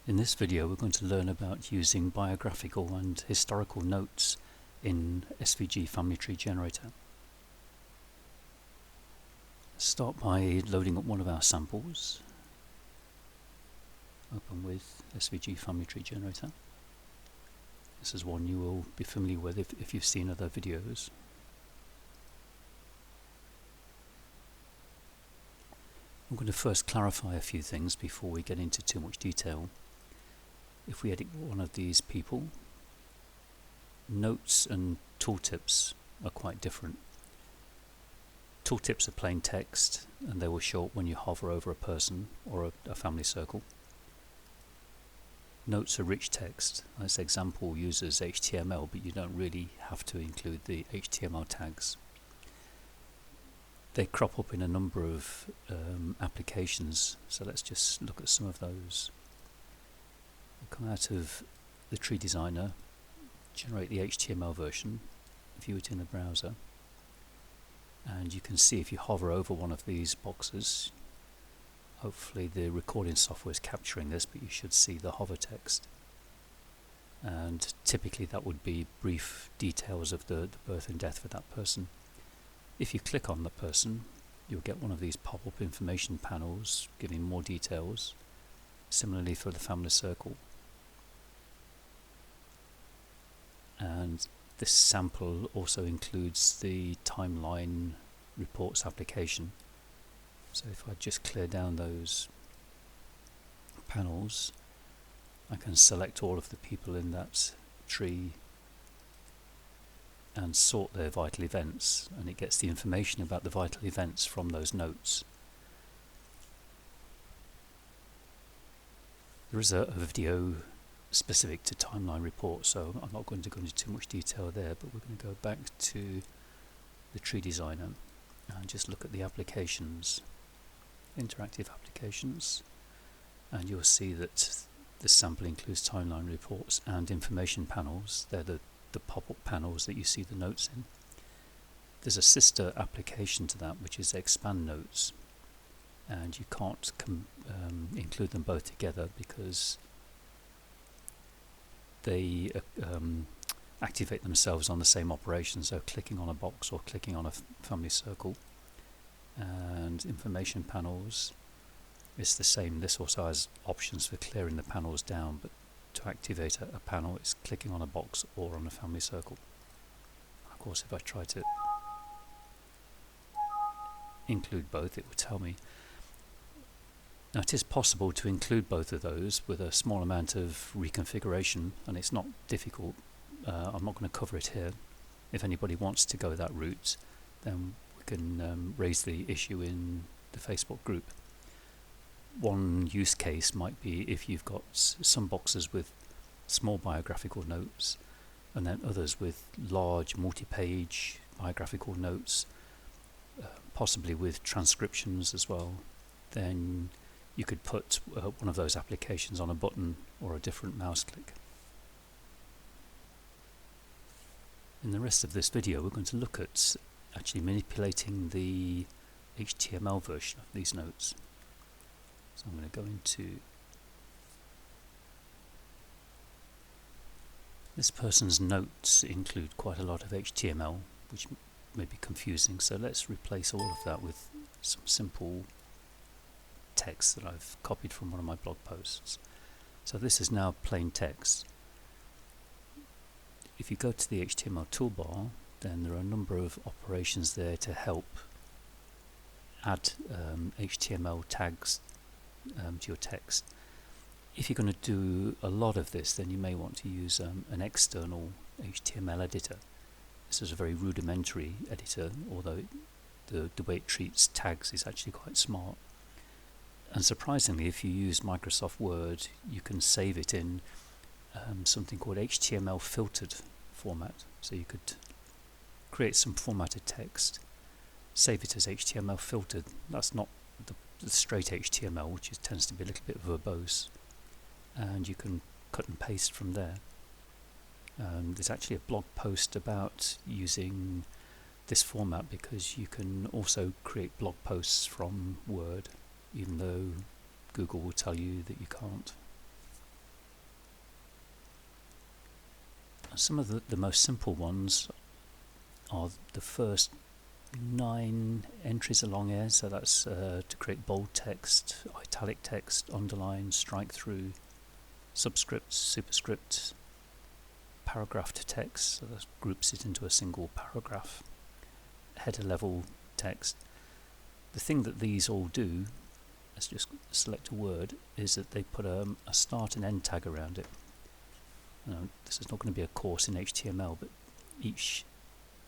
In this video we're going to learn about using biographical and historical notes in SVG family tree generator. Let's start by loading up one of our samples. Open with SVG family tree generator. This is one you will be familiar with if you've seen other videos. I'm going to first clarify a few things before we get into too much detail. If we edit one of these people, notes and tooltips are quite different. Tooltips are plain text and they will show up when you hover over a person or a family circle. Notes are rich text. This example uses HTML, but you don't really have to include the HTML tags. They crop up in a number of applications, so let's just look at some of those. Come out of the tree designer, generate the HTML version, view it in the browser, and you can see if you hover over one of these boxes, hopefully the recording software is capturing this, but you should see the hover text, and typically that would be brief details of the birth and death for that person. If you click on the person, you'll get one of these pop-up information panels giving more details. Similarly for the family circle. And this sample also includes the timeline reports application. So if I just clear down those panels, I can select all of the people in that tree and sort their vital events, and it gets the information about the vital events from those notes. There is a video specific to timeline reports, so I'm not going to go into too much detail there, but we're going to go back to the tree designer and just look at the applications, interactive applications, and you'll see that this sample includes timeline reports and information panels. They're the pop-up panels that you see the notes in. There's a sister application to that, which is expand notes, and you can't include them both together because they activate themselves on the same operation, so clicking on a box or clicking on a family circle. And information panels is the same. This also has options for clearing the panels down, but to activate a panel it's clicking on a box or on a family circle. Of course, if I try to include both, it will tell me. Now, it is possible to include both of those with a small amount of reconfiguration, and it's not difficult. I'm not going to cover it here. If anybody wants to go that route, then we can raise the issue in the Facebook group. One use case might be if you've got some boxes with small biographical notes and then others with large multi-page biographical notes, possibly with transcriptions as well, then you could put one of those applications on a button or a different mouse click. In the rest of this video we're going to look at actually manipulating the HTML version of these notes. So I'm going to go into this person's notes include quite a lot of HTML, which may be confusing, so let's replace all of that with some simple text that I've copied from one of my blog posts. So this is now plain text. If you go to the HTML toolbar, then there are a number of operations there to help add HTML tags to your text. If you're going to do a lot of this, then you may want to use an external HTML editor. This is a very rudimentary editor, although the way it treats tags is actually quite smart. And surprisingly, if you use Microsoft Word, you can save it in something called HTML filtered format. So you could create some formatted text, save it as HTML filtered. That's not the straight HTML, which tends to be a little bit verbose, and you can cut and paste from there. There's actually a blog post about using this format because you can also create blog posts from Word, even though Google will tell you that you can't. Some of the most simple ones are the first 9 entries along here, so that's to create bold text, italic text, underline, strike through, subscript, superscript, paragraphed text, so that groups it into a single paragraph, header level text. The thing that these all do, let's just select a word, is that they put a start and end tag around it. This is not going to be a course in HTML, but each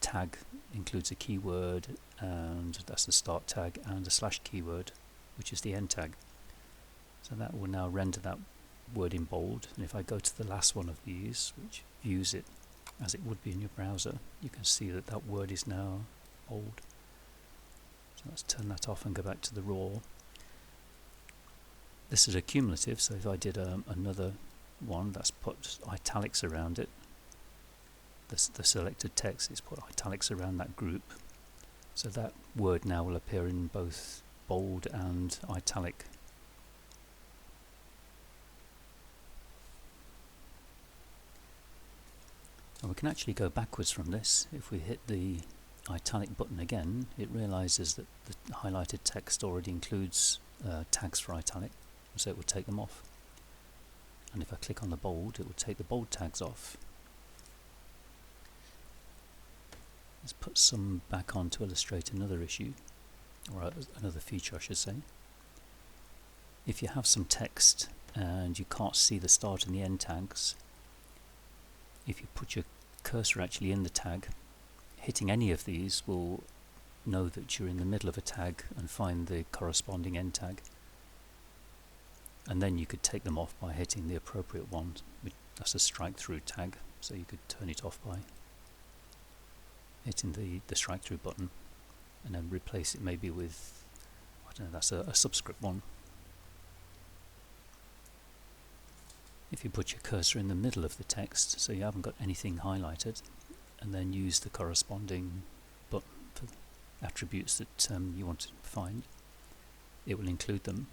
tag includes a keyword, and that's the start tag, and a slash keyword, which is the end tag. So that will now render that word in bold, and if I go to the last one of these, which views it as it would be in your browser, you can see that that word is now bold. So let's turn that off and go back to the raw. This is a cumulative, so if I did another one that's put italics around it, the selected text is put italics around that group, so that word now will appear in both bold and italic. And we can actually go backwards from this. If we hit the italic button again, it realizes that the highlighted text already includes tags for italic, so it will take them off. And if I click on the bold, it will take the bold tags off. Let's put some back on to illustrate another issue, or another feature I should say. If you have some text and you can't see the start and the end tags, if you put your cursor actually in the tag, hitting any of these will know that you're in the middle of a tag and find the corresponding end tag. And then you could take them off by hitting the appropriate one. That's a strike through tag, so you could turn it off by hitting the strike through button, and then replace it maybe with, I don't know, that's a subscript one. If you put your cursor in the middle of the text, so you haven't got anything highlighted, and then use the corresponding button for attributes that you want to find, it will include them.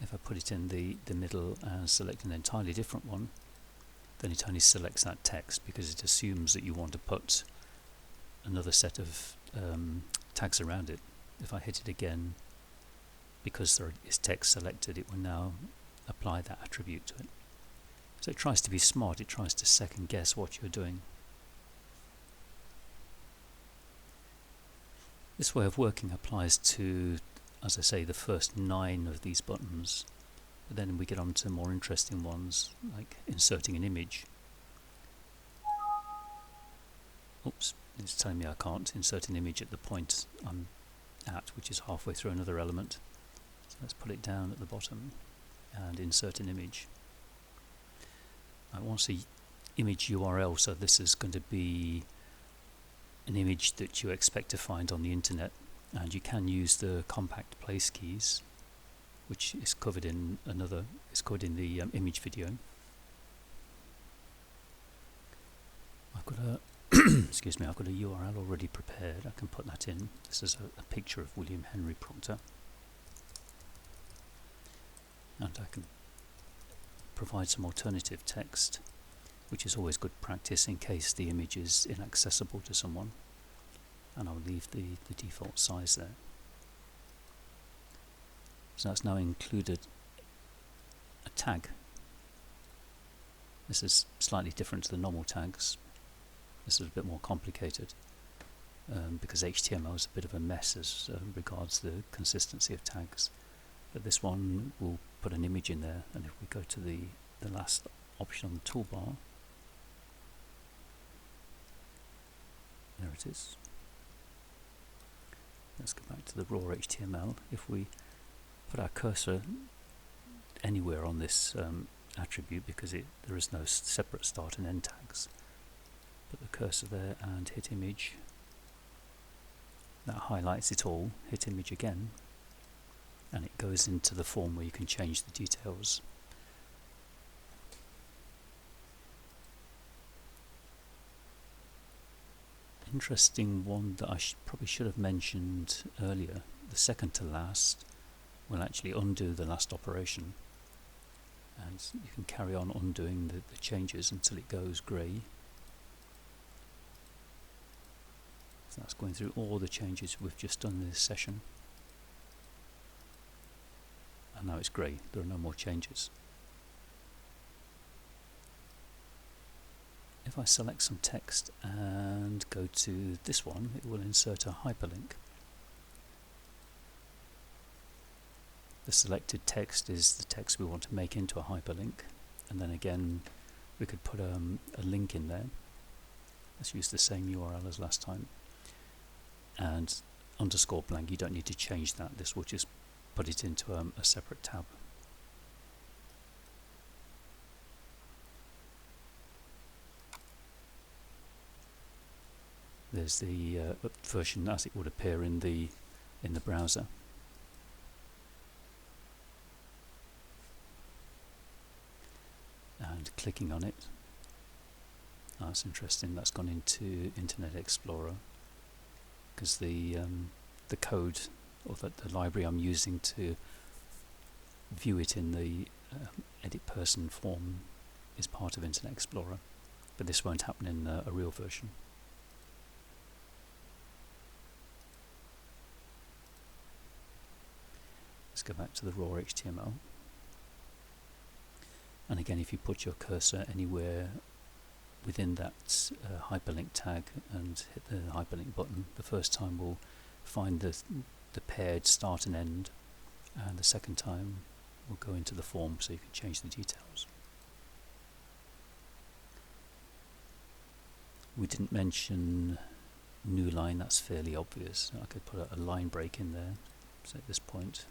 If I put it in the middle and select an entirely different one, then it only selects that text because it assumes that you want to put another set of tags around it. If I hit it again, because there is text selected, it will now apply that attribute to it. So it tries to be smart, it tries to second guess what you're doing. This way of working applies to, as I say, the first 9 of these buttons, but then we get on to more interesting ones like inserting an image. Oops, it's telling me I can't insert an image at the point I'm at, which is halfway through another element. So let's put it down at the bottom and insert an image. I want the image URL, so this is going to be an image that you expect to find on the internet, and you can use the compact place keys, which is covered in the image video. I've got a excuse me, I've got a URL already prepared. I can put that in. This is a picture of William Henry Proctor, and I can provide some alternative text, which is always good practice in case the image is inaccessible to someone, and I'll leave the default size there. So that's now included a tag. This is slightly different to the normal tags. This is a bit more complicated because HTML is a bit of a mess as regards the consistency of tags. But this one will put an image in there, and if we go to the last option on the toolbar, there it is. Let's go back to the raw HTML. If we put our cursor anywhere on this attribute, because there is no separate start and end tags, put the cursor there and hit image, that highlights it all. Hit image again, and it goes into the form where you can change the details. Interesting one that I probably should have mentioned earlier, the second to last will actually undo the last operation, and you can carry on undoing the changes until it goes grey. So that's going through all the changes we've just done in this session, and now it's grey, there are no more changes. If I select some text and go to this one, it will insert a hyperlink. The selected text is the text we want to make into a hyperlink, and then again we could put a link in there. Let's use the same URL as last time, and underscore blank, you don't need to change that, this will just put it into a separate tab. There's the version as it would appear in the browser. And clicking on it, that's interesting, that's gone into Internet Explorer, because the code or the library I'm using to view it in the edit person form is part of Internet Explorer, but this won't happen in a real version. Let's go back to the raw HTML. And again, if you put your cursor anywhere within that hyperlink tag and hit the hyperlink button, the first time we'll find the paired start and end, and the second time we'll go into the form so you can change the details. We didn't mention new line, that's fairly obvious. I could put a line break in there, so at this point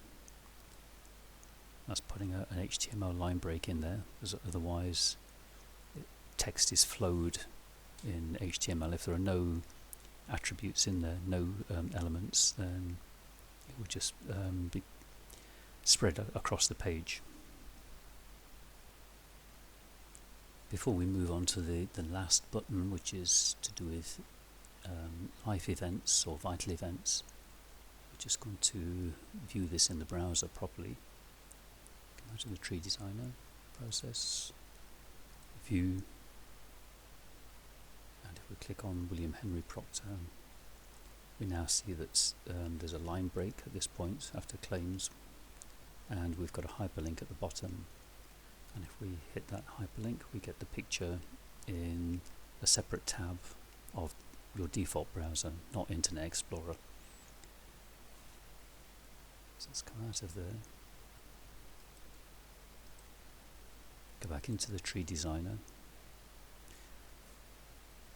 that's putting an HTML line break in there, because otherwise text is flowed in HTML. If there are no attributes in there, no elements, then it will just be spread across the page. Before we move on to the last button, which is to do with life events or vital events, we're just going to view this in the browser properly. Go to the tree designer, process, view, and if we click on William Henry Proctor, we now see that there's a line break at this point after claims, and we've got a hyperlink at the bottom, and if we hit that hyperlink we get the picture in a separate tab of your default browser, not Internet Explorer. So let's come out of there. Go back into the tree designer,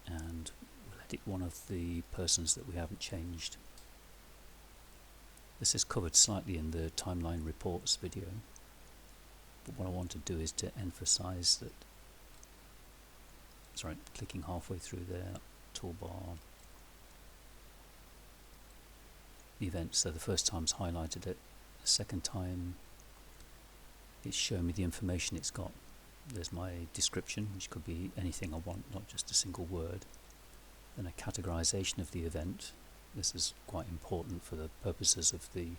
and we'll edit one of the persons that we haven't changed. This is covered slightly in the timeline reports video, but what I want to do is to emphasize that, sorry, clicking halfway through there, toolbar, the event, so the first time's highlighted it, the second time it's showing me the information it's got. There's my description, which could be anything I want, not just a single word. Then a categorization of the event. This is quite important for the purposes of the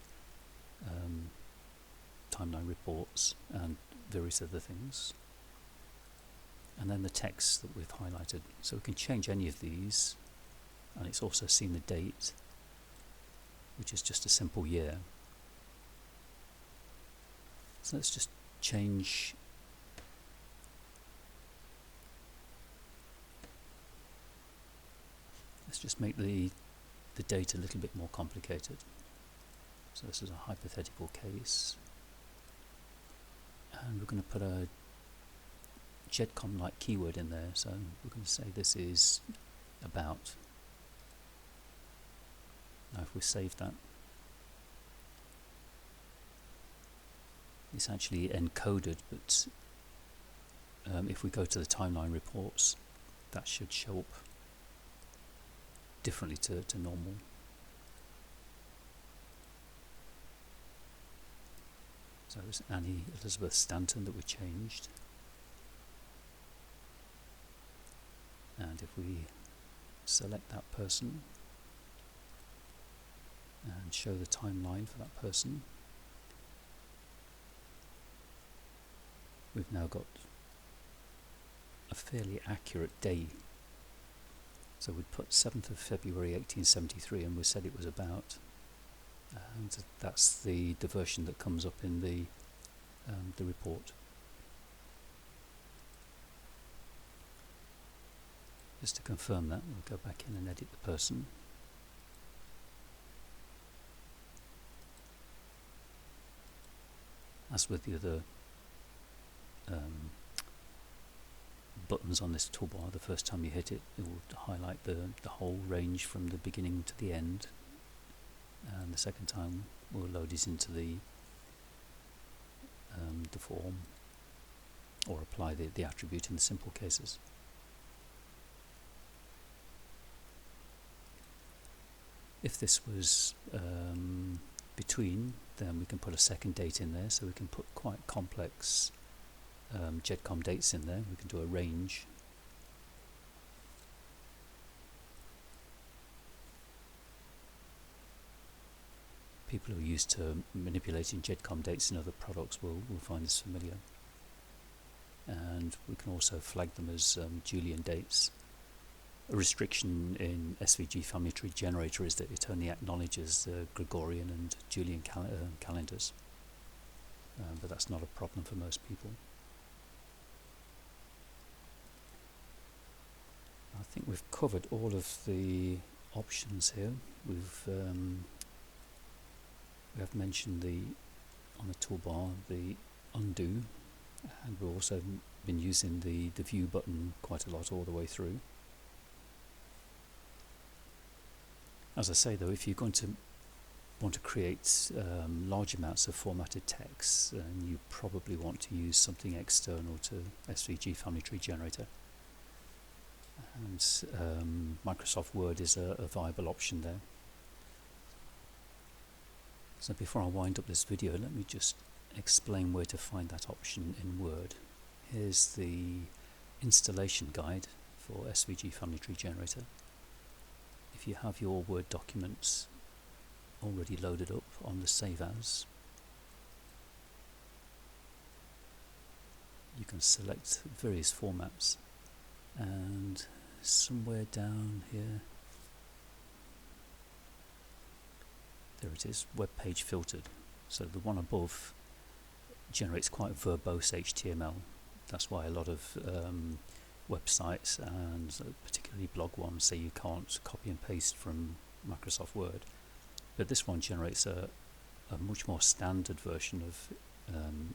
timeline reports and various other things. And then the text that we've highlighted. So we can change any of these, and it's also seen the date, which is just a simple year. So let's just change let's just make the date a little bit more complicated. So this is a hypothetical case, and we're going to put a GEDCOM like keyword in there, so we're going to say this is about. Now if we save that, it's actually encoded, but if we go to the timeline reports, that should show up differently to normal. So it's Annie Elizabeth Stanton that we changed, and if we select that person and show the timeline for that person, we've now got a fairly accurate day. So we'd put 7th of February 1873 and we said it was about, and that's the version that comes up in the report. Just to confirm that, we'll go back in and edit the person. As with the other buttons on this toolbar, the first time you hit it, it will highlight the whole range from the beginning to the end, and the second time we'll load it into the form, or apply the attribute in the simple cases. If this was between, then we can put a second date in there, so we can put quite complex GEDCOM dates in there. We can do a range. People who are used to manipulating GEDCOM dates in other products will find this familiar. And we can also flag them as Julian dates. A restriction in SVG family tree generator is that it only acknowledges the Gregorian and Julian calendars, but that's not a problem for most people. I think we've covered all of the options here. We have mentioned on the toolbar the undo, and we've also been using the view button quite a lot all the way through. As I say though, if you're going to want to create large amounts of formatted text, then you probably want to use something external to SVG family tree generator. And Microsoft Word is a viable option there. So before I wind up this video, let me just explain where to find that option in Word. Here's the installation guide for SVG family tree generator. If you have your Word documents already loaded up on the Save As, you can select various formats, and somewhere down here, there it is, web page filtered. So the one above generates quite verbose HTML. That's why a lot of websites, and particularly blog ones, say you can't copy and paste from Microsoft Word. But this one generates a much more standard version of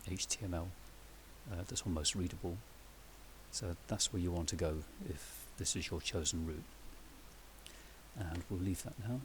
HTML that's almost readable. So that's where you want to go if this is your chosen route. And we'll leave that now.